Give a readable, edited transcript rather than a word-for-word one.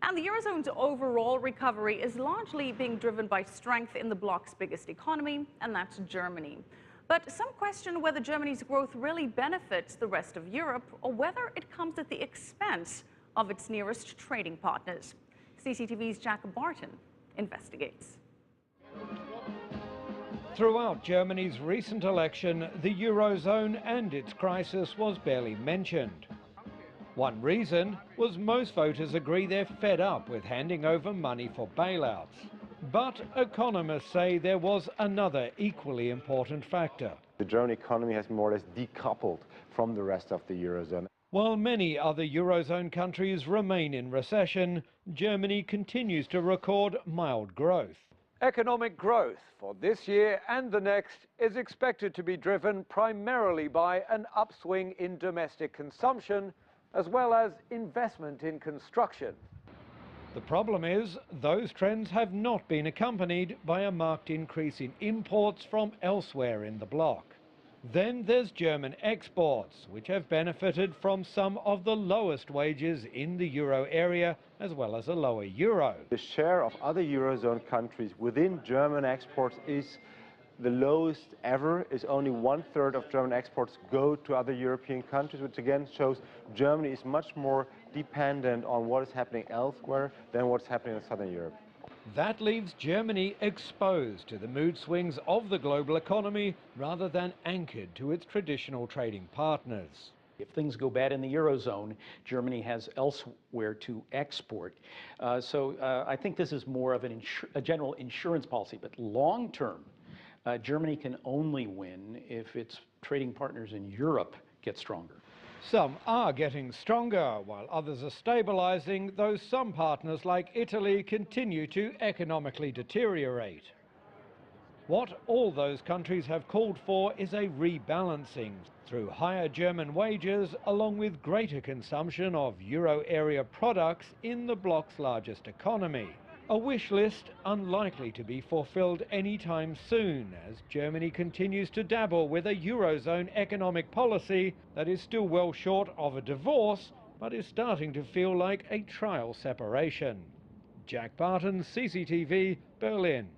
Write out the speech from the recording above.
And the Eurozone's overall recovery is largely being driven by strength in the bloc's biggest economy, and that's Germany. But some question whether Germany's growth really benefits the rest of Europe or whether it comes at the expense of its nearest trading partners. CCTV's Jack Barton investigates. Throughout Germany's recent election, the Eurozone and its crisis was barely mentioned. One reason was most voters agree they're fed up with handing over money for bailouts. But economists say there was another equally important factor. The German economy has more or less decoupled from the rest of the Eurozone. While many other Eurozone countries remain in recession, Germany continues to record mild growth. Economic growth for this year and the next is expected to be driven primarily by an upswing in domestic consumption, as well as investment in construction. The problem is, those trends have not been accompanied by a marked increase in imports from elsewhere in the bloc. Then there's German exports, which have benefited from some of the lowest wages in the euro area, as well as a lower euro. The share of other Eurozone countries within German exports is the lowest ever. Is only 1/3 of German exports go to other European countries, which again shows Germany is much more dependent on what is happening elsewhere than what's happening in Southern Europe. That leaves Germany exposed to the mood swings of the global economy rather than anchored to its traditional trading partners. If things go bad in the Eurozone, Germany has elsewhere to export. So I think this is more of a general insurance policy, but long term, Germany can only win if its trading partners in Europe get stronger. Some are getting stronger, while others are stabilizing, though some partners like Italy continue to economically deteriorate. What all those countries have called for is a rebalancing through higher German wages, along with greater consumption of euro area products in the bloc's largest economy. A wish list unlikely to be fulfilled anytime soon, as Germany continues to dabble with a Eurozone economic policy that is still well short of a divorce, but is starting to feel like a trial separation. Jack Barton, CCTV, Berlin.